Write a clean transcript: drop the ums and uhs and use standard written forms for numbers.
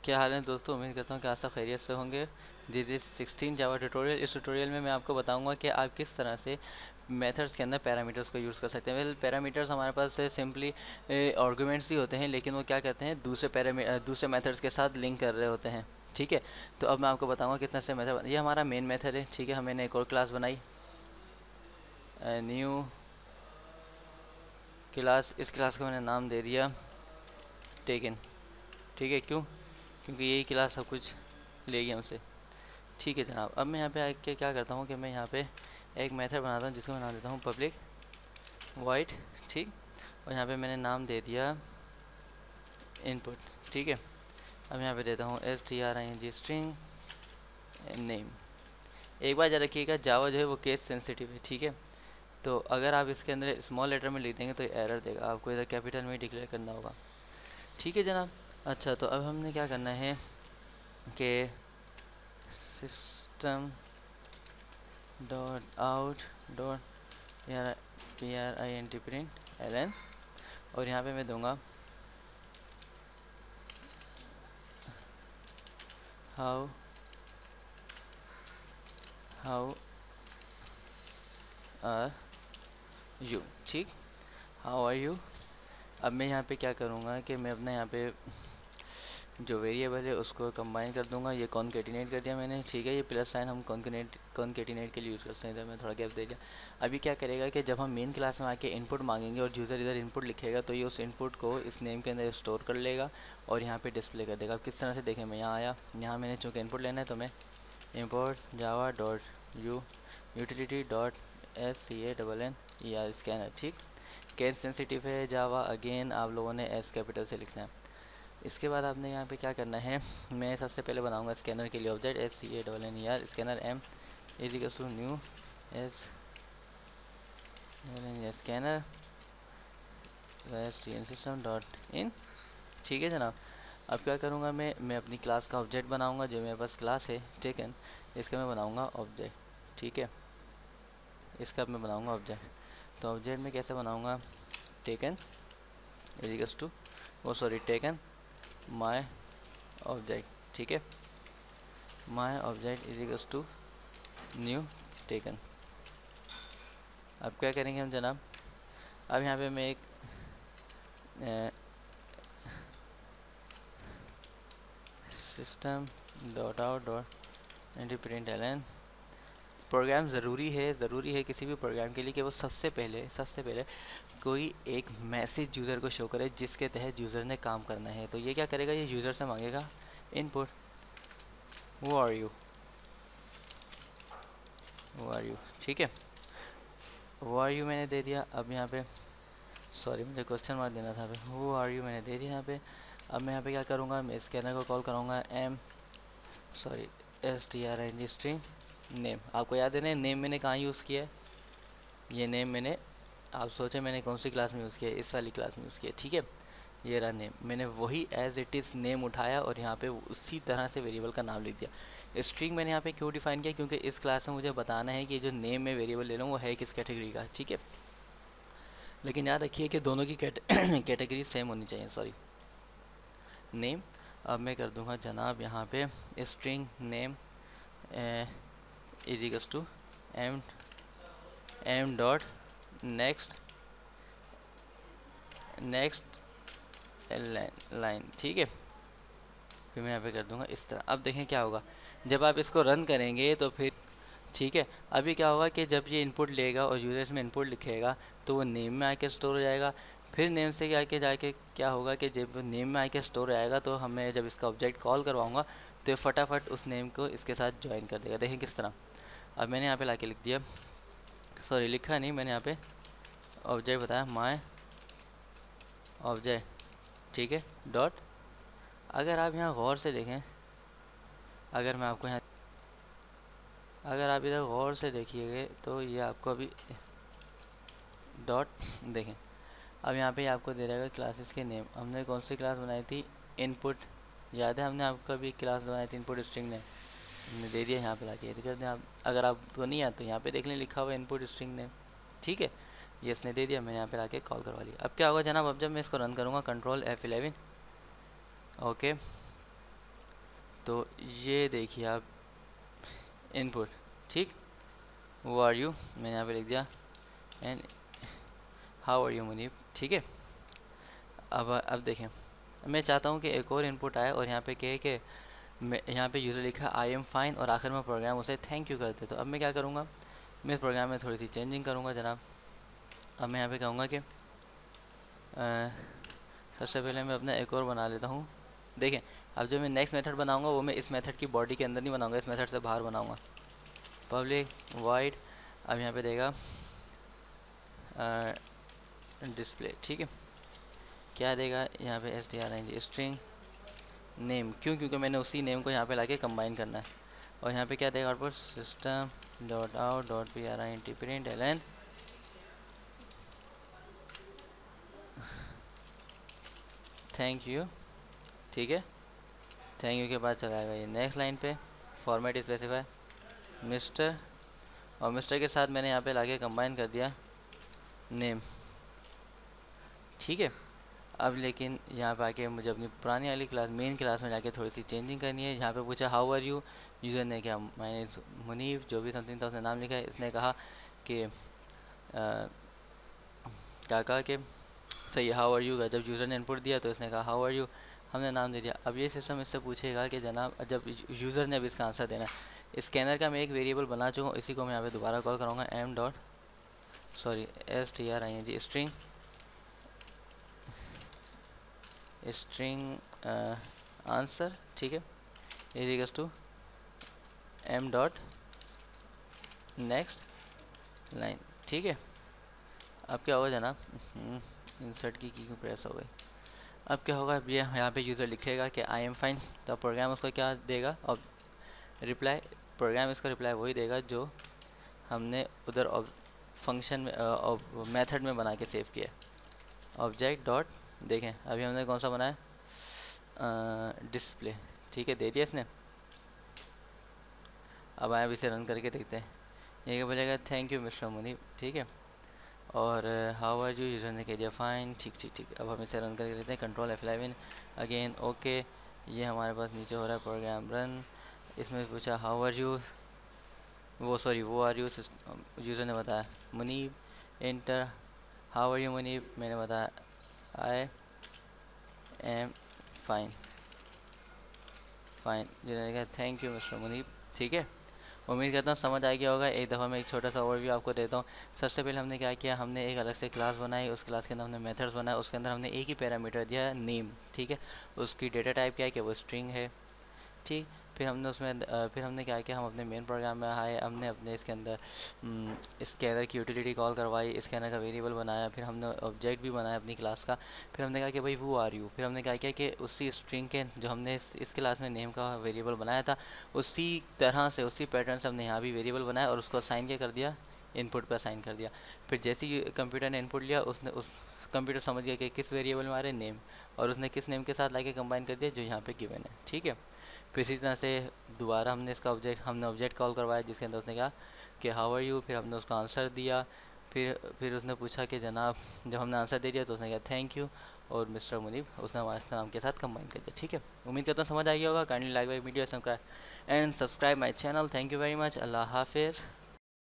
क्या हाल है दोस्तों, उम्मीद करता हूँ कि आप सब खैरियत से होंगे। This is 16 Java tutorial. इस ट्यूटोरियल में मैं आपको बताऊंगा कि आप किस तरह से मेथड्स के अंदर पैरामीटर्स को यूज़ कर सकते हैं। वेल, पैरामीटर्स हमारे पास सिंपली आर्गुमेंट्स ही होते हैं, लेकिन वो क्या कहते हैं, दूसरे मेथड्स के साथ लिंक कर रहे होते हैं। ठीक है, तो अब मैं आपको बताऊँगा कितना से मेथड। ये हमारा मेन मेथड है। ठीक है, मैंने एक और क्लास बनाई, न्यू क्लास। इस क्लास का मैंने नाम दे दिया टेकन। ठीक है, क्यों? क्योंकि यही क्लास सब कुछ लेगी हमसे। ठीक है जनाब, अब मैं यहाँ पे आके क्या करता हूँ कि मैं यहाँ पे एक मेथड बनाता हूँ जिसको मैं नाम देता हूँ पब्लिक वाइड। ठीक, और यहाँ पे मैंने नाम दे दिया इनपुट। ठीक है, अब यहाँ पे देता हूँ string स्ट्रिंग नेम। एक बार याद रखिएगा, जावा जो है वो केस सेंसिटिव है। ठीक है, तो अगर आप इसके अंदर स्मॉल लेटर में लिख देंगे तो एरर देगा, आपको इधर कैपिटल में डिक्लेयर करना होगा। ठीक है जनाब। अच्छा, तो अब हमने क्या करना है कि system dot out dot print ln, और यहाँ पे मैं दूंगा हाउ आर यू। ठीक, हाउ आर यू। अब मैं यहाँ पे क्या करूँगा कि मैं अपना यहाँ पे जो वेरिएबल है उसको कंबाइन कर दूंगा। ये कॉन्केटिनेट कर दिया मैंने। ठीक है, ये प्लस साइन हम कॉन्केटिनेट के लिए यूज़ कर सकते हैं, तो मैं थोड़ा गैप दे दिया। अभी क्या करेगा कि जब हम मेन क्लास में आके इनपुट मांगेंगे और यूज़र इधर इनपुट लिखेगा, तो ये उस इनपुट को इस नेम के अंदर स्टोर कर लेगा और यहाँ पे डिस्प्ले कर देगा। अब किस तरह से देखें, मैं यहाँ आया, यहाँ मैंने चूँकि इनपुट लेना है तो मैं import Java dot U utility dot SCANNER scanner. ठीक, केस सेंसिटिव है जावा, अगेन आप लोगों ने एस कैपिटल से लिखना है। इसके बाद आपने यहाँ पे क्या करना है, मैं सबसे पहले बनाऊंगा स्कैनर के लिए object SCANNER scanner m is to new scanner system dot in. ठीक है जनाब, अब क्या करूँगा, मैं अपनी क्लास का ऑब्जेक्ट बनाऊँगा। जो मेरे पास क्लास है टेकन, इसका मैं बनाऊँगा ऑब्जेक्ट। ठीक है, इसका मैं बनाऊँगा ऑब्जेक्ट। तो ऑब्जेक्ट में कैसे बनाऊँगा, taken is to taken my object. ठीक है, my object is to new taken. अब क्या करेंगे हम जनाब, अब यहाँ पे मैं एक system dot out dot print ln। Program ज़रूरी है किसी भी प्रोग्राम के लिए कि वो सबसे पहले कोई एक मैसेज यूज़र को शो करे जिसके तहत यूज़र ने काम करना है। तो ये क्या करेगा, ये यूज़र से मांगेगा इनपुट वो आर यू। ठीक है, वो आर यू मैंने दे दिया। अब यहाँ पे सॉरी, मुझे क्वेश्चन मार्क देना था। वो आर यू मैंने दे दिया यहाँ पे। अब मैं यहाँ पे क्या करूँगा, मैं स्कैनर को कॉल करूँगा string स्ट्रिंग नेम। आपको याद है ना, नेम मैंने कहाँ यूज़ किया है, ये नेम मैंने, आप सोचे मैंने कौन सी क्लास में यूज़ किया है, इस वाली क्लास में यूज़ किया है। ठीक है, ये रहा नेम, मैंने वही एज इट इज़ नेम उठाया और यहाँ पे उसी तरह से वेरिएबल का नाम लिख दिया। स्ट्रिंग मैंने यहाँ पे क्यों डिफाइन किया, क्योंकि इस क्लास में मुझे बताना है कि जो नेम में वेरिएबल ले रहा हूँ वो है किस कैटेगरी का। ठीक है, लेकिन याद रखिए कि दोनों की कैटेगरी सेम होनी चाहिए। Sorry, name. अब मैं कर दूंगा जनाब यहाँ पे string name is to m dot next line. ठीक है, फिर मैं यहाँ पे कर दूंगा इस तरह। अब देखें क्या होगा जब आप इसको रन करेंगे तो फिर, ठीक है, अभी क्या होगा कि जब ये इनपुट लेगा और यूजर्स में इनपुट लिखेगा तो वो नेम में आके स्टोर हो जाएगा। फिर नेम से आके जाके क्या होगा कि जब नेम में आके स्टोर हो जाएगा तो हमें जब इसका ऑब्जेक्ट कॉल करवाऊँगा तो ये फटाफट उस नेम को इसके साथ ज्वाइन कर देगा। देखें किस तरह। अब मैंने यहाँ पे लाके लिख दिया, सॉरी लिखा नहीं, मैंने यहाँ पे ऑब्जेक्ट बताया माय ऑब्जेक्ट। ठीक है, डॉट। अगर आप यहाँ गौर से देखें, अगर मैं आपको यहाँ, अगर आप इधर गौर से देखिएगा तो ये आपको अभी डॉट देखें। अब यहाँ पे आपको दे रहेगा क्लासेस के नेम। हमने कौन सी क्लास बनाई थी, इनपुट। याद है हमने आपको अभी क्लास बनाई थी इनपुट स्ट्रिंग नेम, हमने दे दिया यहाँ पे लाके। कर दें आप, अगर आपको नहीं आता तो यहाँ पे देख लें, लिखा हुआ इनपुट स्ट्रिंग नेम। ठीक है, ये इसने दे दिया, मैंने यहाँ पे लाके कॉल करवा लिया। अब क्या होगा जनाब, अब जब मैं इसको रन करूँगा, कंट्रोल F11, ओके, तो ये देखिए आप इनपुट, ठीक, वो आर यू मैंने यहाँ पे लिख दिया, and how are you Munib, ठीक है। अब देखें, मैं चाहता हूँ कि एक और इनपुट आए और यहाँ पे कहे कि मैं यहाँ पे यूज़र लिखा आई एम फाइन और आखिर में प्रोग्राम उसे थैंक यू करते। तो अब मैं क्या करूँगा, मैं इस प्रोग्राम में थोड़ी सी चेंजिंग करूँगा जनाब। अब मैं यहाँ पे कहूँगा कि सबसे पहले मैं अपना एक और बना लेता हूँ। देखें, अब जो मैं नेक्स्ट मेथड बनाऊँगा वो मैं इस मेथड की बॉडी के अंदर नहीं बनाऊँगा, इस मेथड से बाहर बनाऊँगा। पब्लिक वाइड, अब यहाँ पे देगा डिस्प्ले, ठीक है। क्या देगा यहाँ पे string स्ट्रिंग नेम, क्यों, क्योंकि मैंने उसी नेम को यहाँ पे लाके कंबाइन करना है। और यहाँ पे क्या देगा output, system dot out dot print print ln thank you, ठीक है। थैंक यू के बाद चलाएगा ये नेक्स्ट लाइन पे फॉर्मेट स्पेसिफाई मिस्टर, और मिस्टर के साथ मैंने यहाँ पे लाके कंबाइन कर दिया नेम, ठीक है। अब लेकिन यहाँ पे आके मुझे अपनी पुरानी वाली क्लास मेन क्लास में जाके थोड़ी सी चेंजिंग करनी है। यहाँ पे पूछा हाउ आर यू, यूज़र ने क्या, मैंने मुनीब जो भी समथिंग था उसने नाम लिखा है। इसने कहा कि क्या कहा कि सही हाउ आर यू का जब यूज़र ने इनपुट दिया तो इसने कहा हाउ आर यू, हमने नाम दे दिया। अब ये सिस्टम इससे पूछेगा कि जनाब जब यूज़र ने अब इसका आंसर देना है, स्कैनर का मैं एक वेरिएबल बना चुका हूँ, इसी को मैं यहाँ पे दोबारा कॉल कराऊँगा m dot string string answer, ठीक है, is equals to m dot next line, ठीक है। अब क्या होगा जनाब, इंसर्ट की क्यों प्रेस हो गई। अब क्या होगा, अब ये यहाँ पे यूज़र लिखेगा कि आई एम फाइन, तो प्रोग्राम उसको क्या देगा, और रिप्लाई, प्रोग्राम इसको रिप्लाई वही देगा जो हमने उधर फंक्शन में मेथड में बना के सेव किया, ऑब्जेक्ट डॉट, देखें अभी हमने कौन सा बनाया, डिस्प्ले, ठीक है, दे दिया इसने। अब आए इसे रन करके देखते हैं, ये क्या बोलेगा, थैंक यू मिस्टर मुनीब, ठीक है, और हाउ आर यू, यूज़र ने कह दिया फाइन, ठीक ठीक ठीक। अब हम इसे रन करके देखते हैं, कंट्रोल F11 अगेन, ओके, ये हमारे पास नीचे हो रहा है प्रोग्राम रन। इसमें पूछा हाउ आर यू, वो आर यू, यूज़र ने बताया Munib, enter, how are you Munib, मैंने बताया आई एम फाइन, जिन्होंने कहा थैंक यू मिस्टर मुनीब, ठीक है। उम्मीद करता हूँ समझ आ गया होगा। एक दफ़ा मैं एक छोटा सा ओवरव्यू आपको देता हूँ। सबसे पहले हमने क्या किया, हमने एक अलग से क्लास बनाई, उस क्लास के अंदर हमने मेथड्स बनाए, उसके अंदर हमने एक ही पैरामीटर दिया नेम, ठीक है। उसकी डेटा टाइप क्या है कि वो स्ट्रिंग है, ठीक। फिर हमने उसमें फिर हमने क्या किया, हम अपने मेन प्रोग्राम में आए, हमने अपने इसके अंदर स्कैनर की यूटिलिटी कॉल करवाई, स्कैनर का वेरिएबल बनाया, फिर हमने ऑब्जेक्ट भी बनाया अपनी क्लास का। फिर हमने कहा कि भाई वो आर यू, फिर हमने क्या किया कि उसी स्ट्रिंग के जो हमने इस क्लास में नेम का वेरिएबल बनाया था, उसी तरह से उसी पैटर्न से हमने यहाँ भी वेरिएबल बनाया और उसको असाइन क्या कर दिया, इनपुट पर असाइन कर दिया। फिर जैसे ही कंप्यूटर ने इनपुट लिया, उसने उस कंप्यूटर समझ गया कि किस वेरिएबल में आ रहे नेम, और उसने किस नेम के साथ लाके कंबाइन कर दिया जो यहाँ पे गिवन है, ठीक है। फिर इसी तरह से दोबारा हमने इसका हमने ऑब्जेक्ट कॉल करवाया जिसके अंदर उसने कहा कि हाउ आर यू, फिर हमने उसको आंसर दिया। फिर उसने पूछा कि जनाब, जब हमने आंसर दे दिया तो उसने कहा थैंक यू, और मिस्टर मुनीब उसने हमारे नाम के साथ कंबाइन कर दिया, ठीक है। उम्मीद करता हूँ समझ आ गया होगा। Kindly like my video and subscribe my channel. Thank you very much. अल्लाह हाफिज़।